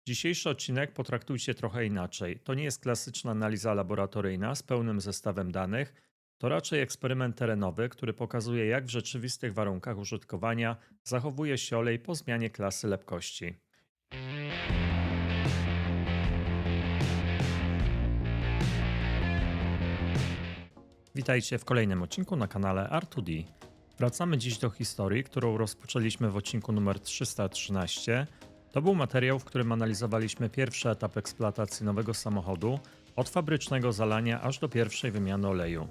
Dzisiejszy odcinek potraktujcie trochę inaczej. To nie jest klasyczna analiza laboratoryjna z pełnym zestawem danych. To raczej eksperyment terenowy, który pokazuje, jak w rzeczywistych warunkach użytkowania zachowuje się olej po zmianie klasy lepkości. Witajcie w kolejnym odcinku na kanale R2D. Wracamy dziś do historii, którą rozpoczęliśmy w odcinku numer 313. To był materiał, w którym analizowaliśmy pierwszy etap eksploatacji nowego samochodu, od fabrycznego zalania aż do pierwszej wymiany oleju.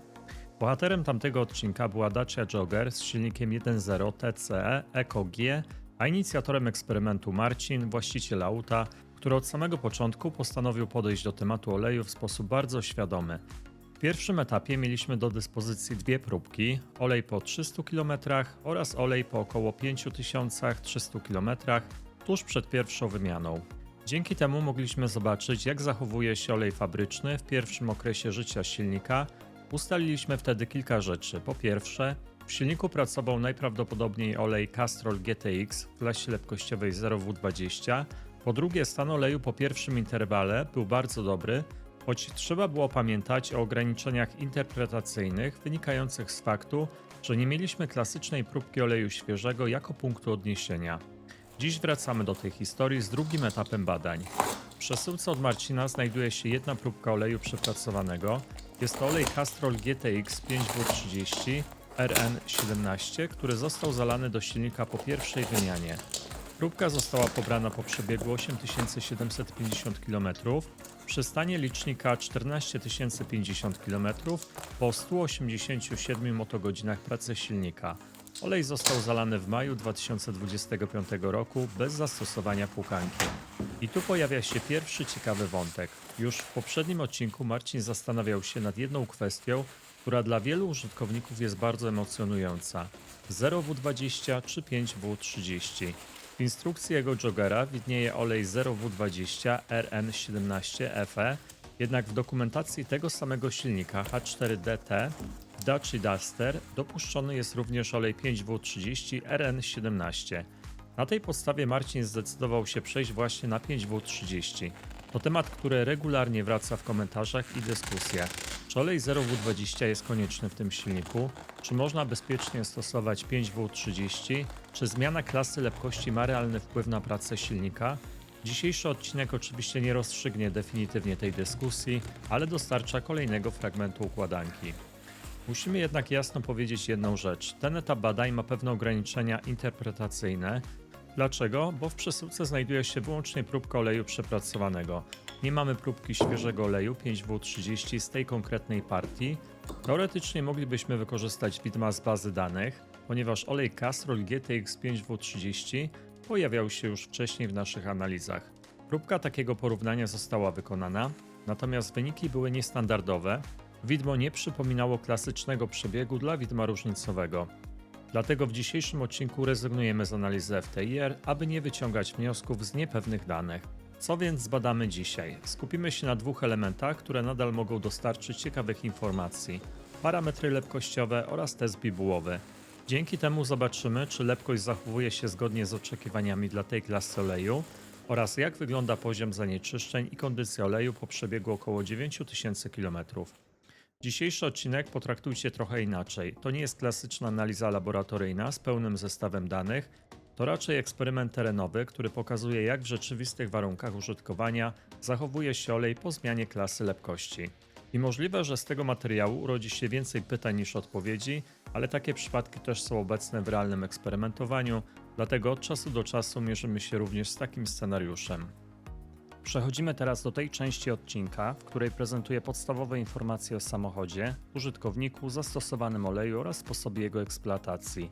Bohaterem tamtego odcinka była Dacia Jogger z silnikiem 1.0 TCE Eco G, a inicjatorem eksperymentu Marcin, właściciel auta, który od samego początku postanowił podejść do tematu oleju w sposób bardzo świadomy. W pierwszym etapie mieliśmy do dyspozycji dwie próbki, olej po 300 km oraz olej po około 5300 km tuż przed pierwszą wymianą. Dzięki temu mogliśmy zobaczyć, jak zachowuje się olej fabryczny w pierwszym okresie życia silnika. Ustaliliśmy wtedy kilka rzeczy. Po pierwsze, w silniku pracował najprawdopodobniej olej Castrol GTX w klasie lepkościowej 0W20. Po drugie, stan oleju po pierwszym interwale był bardzo dobry, choć trzeba było pamiętać o ograniczeniach interpretacyjnych wynikających z faktu, że nie mieliśmy klasycznej próbki oleju świeżego jako punktu odniesienia. Dziś wracamy do tej historii z drugim etapem badań. W przesyłce od Marcina znajduje się jedna próbka oleju przepracowanego. Jest to olej Castrol GTX 5W30 RN17, który został zalany do silnika po pierwszej wymianie. Próbka została pobrana po przebiegu 8750 km, przy stanie licznika 14050 km po 187 motogodzinach pracy silnika. Olej został zalany w maju 2025 roku bez zastosowania płukanki. I tu pojawia się pierwszy ciekawy wątek. Już w poprzednim odcinku Marcin zastanawiał się nad jedną kwestią, która dla wielu użytkowników jest bardzo emocjonująca. 0W20 czy 5W30? W instrukcji jego joggera widnieje olej 0W20 RN17 FE, jednak w dokumentacji tego samego silnika H4DT w Dacia Duster dopuszczony jest również olej 5W30 RN17. Na tej podstawie Marcin zdecydował się przejść właśnie na 5W30. To temat, który regularnie wraca w komentarzach i dyskusjach. Czy olej 0W20 jest konieczny w tym silniku? Czy można bezpiecznie stosować 5W30? Czy zmiana klasy lepkości ma realny wpływ na pracę silnika? Dzisiejszy odcinek oczywiście nie rozstrzygnie definitywnie tej dyskusji, ale dostarcza kolejnego fragmentu układanki. Musimy jednak jasno powiedzieć jedną rzecz. Ten etap badań ma pewne ograniczenia interpretacyjne. Dlaczego? Bo w przesyłce znajduje się wyłącznie próbka oleju przepracowanego. Nie mamy próbki świeżego oleju 5W30 z tej konkretnej partii. Teoretycznie moglibyśmy wykorzystać widma z bazy danych, ponieważ olej Castrol GTX 5W30 pojawiał się już wcześniej w naszych analizach. Próbka takiego porównania została wykonana, natomiast wyniki były niestandardowe. Widmo nie przypominało klasycznego przebiegu dla widma różnicowego. Dlatego w dzisiejszym odcinku rezygnujemy z analizy FTIR, aby nie wyciągać wniosków z niepewnych danych. Co więc zbadamy dzisiaj? Skupimy się na dwóch elementach, które nadal mogą dostarczyć ciekawych informacji. Parametry lepkościowe oraz test bibułowy. Dzięki temu zobaczymy, czy lepkość zachowuje się zgodnie z oczekiwaniami dla tej klasy oleju oraz jak wygląda poziom zanieczyszczeń i kondycja oleju po przebiegu około 9000 km. Dzisiejszy odcinek potraktujcie trochę inaczej. To nie jest klasyczna analiza laboratoryjna z pełnym zestawem danych. To raczej eksperyment terenowy, który pokazuje, jak w rzeczywistych warunkach użytkowania zachowuje się olej po zmianie klasy lepkości. I możliwe, że z tego materiału urodzi się więcej pytań niż odpowiedzi, ale takie przypadki też są obecne w realnym eksperymentowaniu, dlatego od czasu do czasu mierzymy się również z takim scenariuszem. Przechodzimy teraz do tej części odcinka, w której prezentuję podstawowe informacje o samochodzie, użytkowniku, zastosowanym oleju oraz sposobie jego eksploatacji.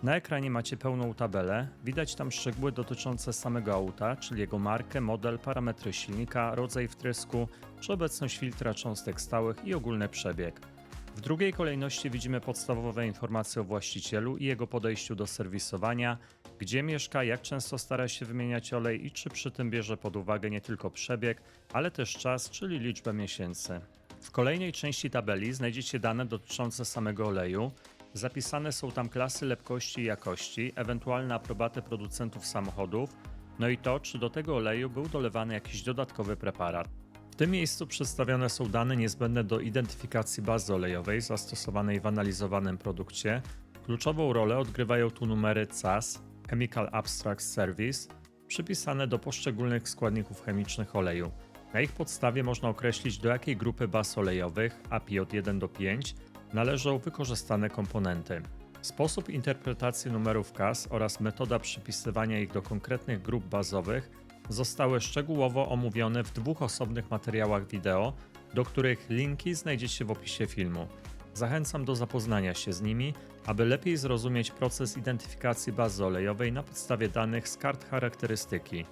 Na ekranie macie pełną tabelę, widać tam szczegóły dotyczące samego auta, czyli jego markę, model, parametry silnika, rodzaj wtrysku, czy obecność filtra cząstek stałych i ogólny przebieg. W drugiej kolejności widzimy podstawowe informacje o właścicielu i jego podejściu do serwisowania, gdzie mieszka, jak często stara się wymieniać olej i czy przy tym bierze pod uwagę nie tylko przebieg, ale też czas, czyli liczbę miesięcy. W kolejnej części tabeli znajdziecie dane dotyczące samego oleju. Zapisane są tam klasy lepkości i jakości, ewentualne aprobaty producentów samochodów, no i to, czy do tego oleju był dolewany jakiś dodatkowy preparat. W tym miejscu przedstawione są dane niezbędne do identyfikacji bazy olejowej zastosowanej w analizowanym produkcie. Kluczową rolę odgrywają tu numery CAS, Chemical Abstract Service, przypisane do poszczególnych składników chemicznych oleju. Na ich podstawie można określić, do jakiej grupy baz olejowych, API od 1 do 5, należą wykorzystane komponenty. Sposób interpretacji numerów CAS oraz metoda przypisywania ich do konkretnych grup bazowych zostały szczegółowo omówione w 2 osobnych materiałach wideo, do których linki znajdziecie w opisie filmu. Zachęcam do zapoznania się z nimi, aby lepiej zrozumieć proces identyfikacji bazy olejowej na podstawie danych z kart charakterystyki.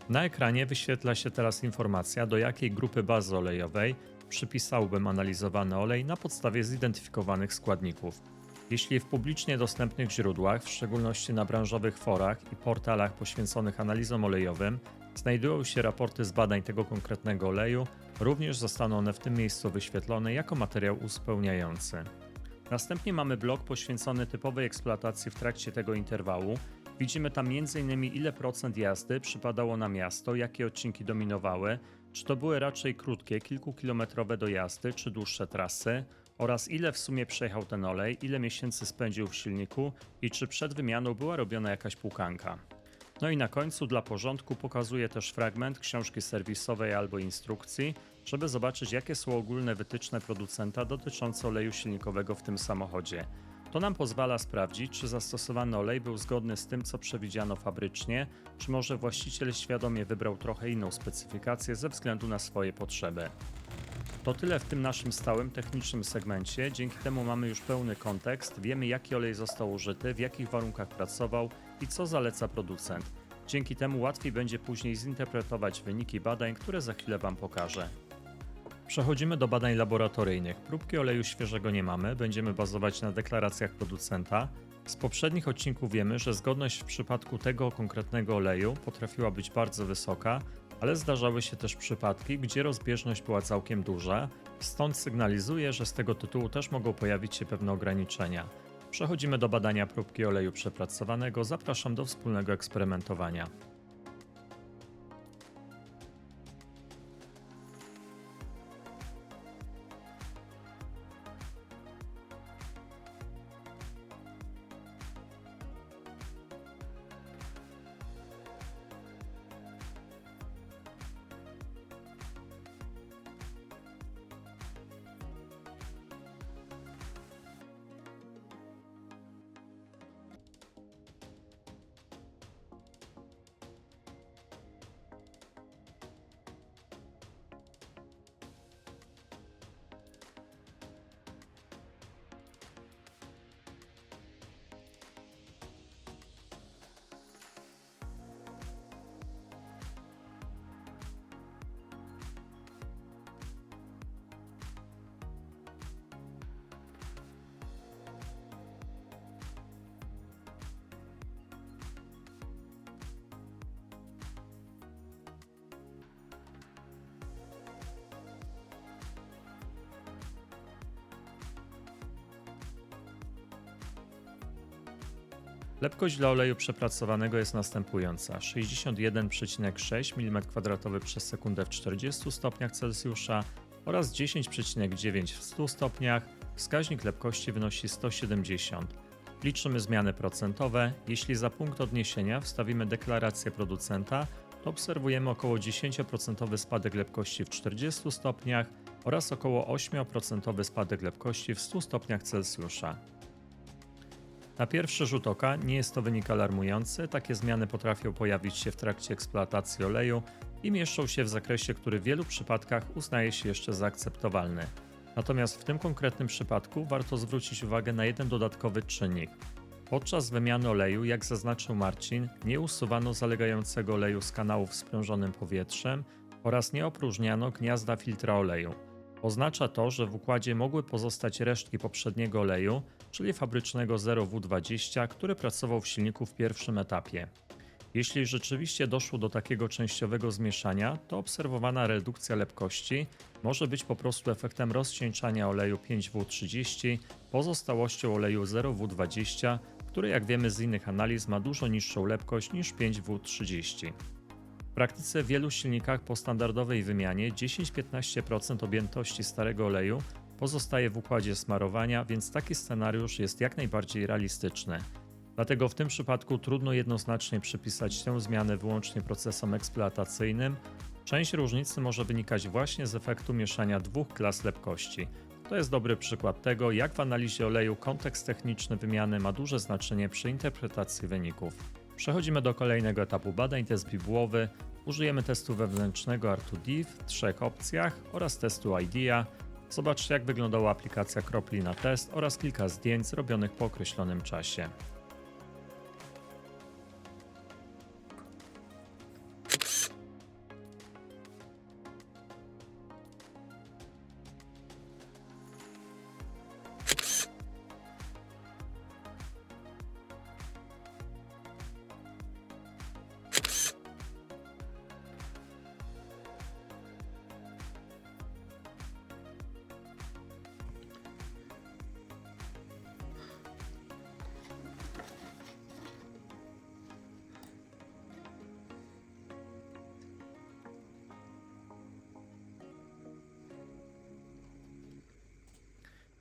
Na ekranie wyświetla się teraz informacja, do jakiej grupy bazy olejowej przypisałbym analizowany olej na podstawie zidentyfikowanych składników. Jeśli w publicznie dostępnych źródłach, w szczególności na branżowych forach i portalach poświęconych analizom olejowym, znajdują się raporty z badań tego konkretnego oleju, również zostaną one w tym miejscu wyświetlone jako materiał uzupełniający. Następnie mamy blok poświęcony typowej eksploatacji w trakcie tego interwału. Widzimy tam m.in. ile procent jazdy przypadało na miasto, jakie odcinki dominowały, czy to były raczej krótkie, kilkukilometrowe dojazdy, czy dłuższe trasy, oraz ile w sumie przejechał ten olej, ile miesięcy spędził w silniku i czy przed wymianą była robiona jakaś płukanka. No i na końcu dla porządku pokazuję też fragment książki serwisowej albo instrukcji, żeby zobaczyć, jakie są ogólne wytyczne producenta dotyczące oleju silnikowego w tym samochodzie. To nam pozwala sprawdzić, czy zastosowany olej był zgodny z tym, co przewidziano fabrycznie, czy może właściciel świadomie wybrał trochę inną specyfikację ze względu na swoje potrzeby. To tyle w tym naszym stałym technicznym segmencie, dzięki temu mamy już pełny kontekst, wiemy jaki olej został użyty, w jakich warunkach pracował i co zaleca producent. Dzięki temu łatwiej będzie później zinterpretować wyniki badań, które za chwilę Wam pokażę. Przechodzimy do badań laboratoryjnych. Próbki oleju świeżego nie mamy, będziemy bazować na deklaracjach producenta. Z poprzednich odcinków wiemy, że zgodność w przypadku tego konkretnego oleju potrafiła być bardzo wysoka, ale zdarzały się też przypadki, gdzie rozbieżność była całkiem duża, stąd sygnalizuje, że z tego tytułu też mogą pojawić się pewne ograniczenia. Przechodzimy do badania próbki oleju przepracowanego, zapraszam do wspólnego eksperymentowania. Lepkość dla oleju przepracowanego jest następująca: 61,6 mm2 przez sekundę w 40 stopniach Celsjusza oraz 10,9 w 100 stopniach. Wskaźnik lepkości wynosi 170. Liczymy zmiany procentowe. Jeśli za punkt odniesienia wstawimy deklarację producenta, to obserwujemy około 10% spadek lepkości w 40 stopniach oraz około 8% spadek lepkości w 100 stopniach Celsjusza. Na pierwszy rzut oka nie jest to wynik alarmujący, takie zmiany potrafią pojawić się w trakcie eksploatacji oleju i mieszczą się w zakresie, który w wielu przypadkach uznaje się jeszcze za akceptowalny. Natomiast w tym konkretnym przypadku warto zwrócić uwagę na jeden dodatkowy czynnik. Podczas wymiany oleju, jak zaznaczył Marcin, nie usuwano zalegającego oleju z kanałów sprężonym powietrzem oraz nie opróżniano gniazda filtra oleju. Oznacza to, że w układzie mogły pozostać resztki poprzedniego oleju, czyli fabrycznego 0W20, który pracował w silniku w pierwszym etapie. Jeśli rzeczywiście doszło do takiego częściowego zmieszania, to obserwowana redukcja lepkości może być po prostu efektem rozcieńczania oleju 5W30 pozostałością oleju 0W20, który jak wiemy z innych analiz ma dużo niższą lepkość niż 5W30. W praktyce w wielu silnikach po standardowej wymianie 10-15% objętości starego oleju pozostaje w układzie smarowania, więc taki scenariusz jest jak najbardziej realistyczny. Dlatego w tym przypadku trudno jednoznacznie przypisać tę zmianę wyłącznie procesom eksploatacyjnym. Część różnicy może wynikać właśnie z efektu mieszania dwóch klas lepkości. To jest dobry przykład tego, jak w analizie oleju kontekst techniczny wymiany ma duże znaczenie przy interpretacji wyników. Przechodzimy do kolejnego etapu badań, test bibułowy. Użyjemy testu wewnętrznego R2D w 3 opcjach oraz testu IDEA. Zobaczcie, jak wyglądała aplikacja kropli na test oraz kilka zdjęć zrobionych po określonym czasie.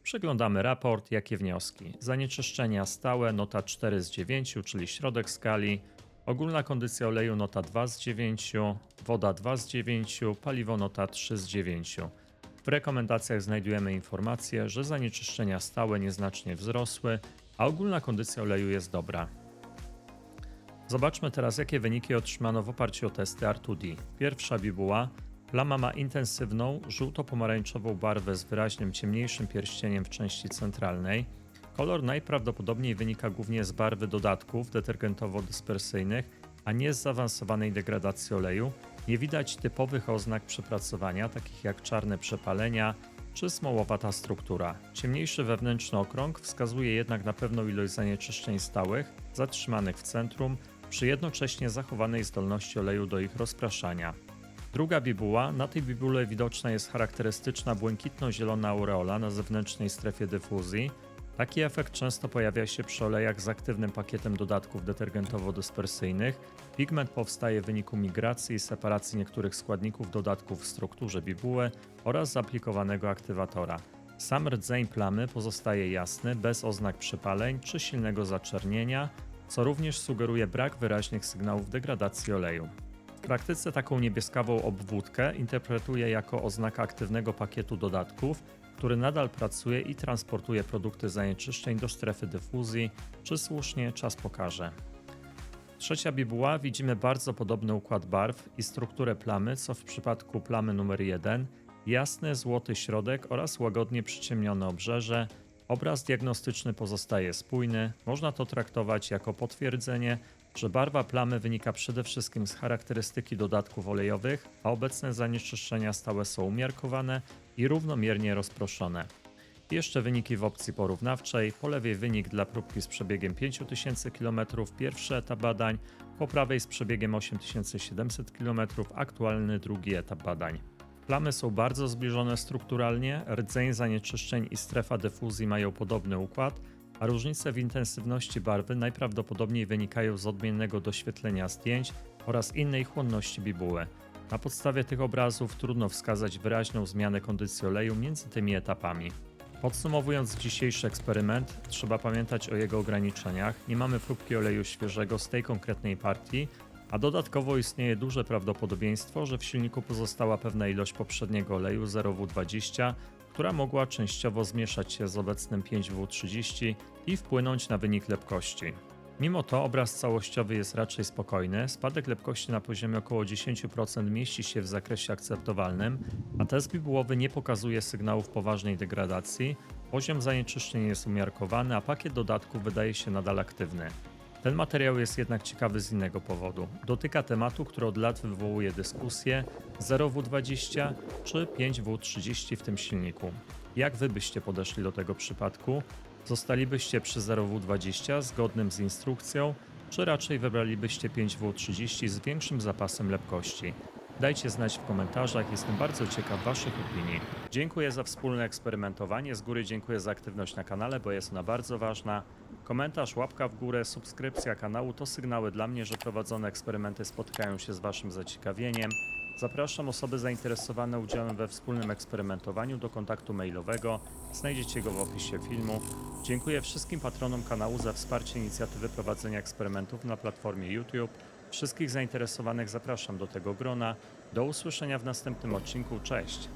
Przeglądamy raport, jakie wnioski. Zanieczyszczenia stałe, nota 4 z 9, czyli środek skali. Ogólna kondycja oleju, nota 2 z 9, woda 2 z 9, paliwo, nota 3 z 9. W rekomendacjach znajdujemy informację, że zanieczyszczenia stałe nieznacznie wzrosły, a ogólna kondycja oleju jest dobra. Zobaczmy teraz, jakie wyniki otrzymano w oparciu o testy R2D. Pierwsza bibuła. Plama ma intensywną, żółto-pomarańczową barwę z wyraźnym ciemniejszym pierścieniem w części centralnej. Kolor najprawdopodobniej wynika głównie z barwy dodatków detergentowo-dyspersyjnych, a nie z zaawansowanej degradacji oleju. Nie widać typowych oznak przepracowania, takich jak czarne przepalenia czy smołowata struktura. Ciemniejszy wewnętrzny okrąg wskazuje jednak na pewną ilość zanieczyszczeń stałych, zatrzymanych w centrum, przy jednocześnie zachowanej zdolności oleju do ich rozpraszania. Druga bibuła. Na tej bibule widoczna jest charakterystyczna błękitno-zielona aureola na zewnętrznej strefie dyfuzji. Taki efekt często pojawia się przy olejach z aktywnym pakietem dodatków detergentowo-dyspersyjnych. Pigment powstaje w wyniku migracji i separacji niektórych składników dodatków w strukturze bibuły oraz zaaplikowanego aktywatora. Sam rdzeń plamy pozostaje jasny, bez oznak przepaleń czy silnego zaczernienia, co również sugeruje brak wyraźnych sygnałów degradacji oleju. W praktyce taką niebieskawą obwódkę interpretuję jako oznakę aktywnego pakietu dodatków, który nadal pracuje i transportuje produkty zanieczyszczeń do strefy dyfuzji. Czy słusznie? Czas pokaże. Trzecia bibuła. Widzimy bardzo podobny układ barw i strukturę plamy, co w przypadku plamy numer 1. Jasny, złoty środek oraz łagodnie przyciemnione obrzeże. Obraz diagnostyczny pozostaje spójny. Można to traktować jako potwierdzenie, że barwa plamy wynika przede wszystkim z charakterystyki dodatków olejowych, a obecne zanieczyszczenia stałe są umiarkowane i równomiernie rozproszone. I jeszcze wyniki w opcji porównawczej. Po lewej wynik dla próbki z przebiegiem 5000 km, pierwszy etap badań, po prawej z przebiegiem 8700 km, aktualny drugi etap badań. Plamy są bardzo zbliżone strukturalnie, rdzeń zanieczyszczeń i strefa dyfuzji mają podobny układ, a różnice w intensywności barwy najprawdopodobniej wynikają z odmiennego doświetlenia zdjęć oraz innej chłonności bibuły. Na podstawie tych obrazów trudno wskazać wyraźną zmianę kondycji oleju między tymi etapami. Podsumowując dzisiejszy eksperyment, trzeba pamiętać o jego ograniczeniach. Nie mamy próbki oleju świeżego z tej konkretnej partii, a dodatkowo istnieje duże prawdopodobieństwo, że w silniku pozostała pewna ilość poprzedniego oleju 0W20, która mogła częściowo zmieszać się z obecnym 5W30 i wpłynąć na wynik lepkości. Mimo to obraz całościowy jest raczej spokojny, spadek lepkości na poziomie około 10% mieści się w zakresie akceptowalnym, a test bibułowy nie pokazuje sygnałów poważnej degradacji, poziom zanieczyszczeń jest umiarkowany, a pakiet dodatków wydaje się nadal aktywny. Ten materiał jest jednak ciekawy z innego powodu. Dotyka tematu, który od lat wywołuje dyskusję: 0W20 czy 5W30 w tym silniku. Jak wy byście podeszli do tego przypadku? Zostalibyście przy 0W20 zgodnym z instrukcją, czy raczej wybralibyście 5W30 z większym zapasem lepkości? Dajcie znać w komentarzach, jestem bardzo ciekaw waszych opinii. Dziękuję za wspólne eksperymentowanie, z góry dziękuję za aktywność na kanale, bo jest ona bardzo ważna. Komentarz, łapka w górę, subskrypcja kanału to sygnały dla mnie, że prowadzone eksperymenty spotkają się z Waszym zaciekawieniem. Zapraszam osoby zainteresowane udziałem we wspólnym eksperymentowaniu do kontaktu mailowego. Znajdziecie go w opisie filmu. Dziękuję wszystkim patronom kanału za wsparcie inicjatywy prowadzenia eksperymentów na platformie YouTube. Wszystkich zainteresowanych zapraszam do tego grona. Do usłyszenia w następnym odcinku. Cześć!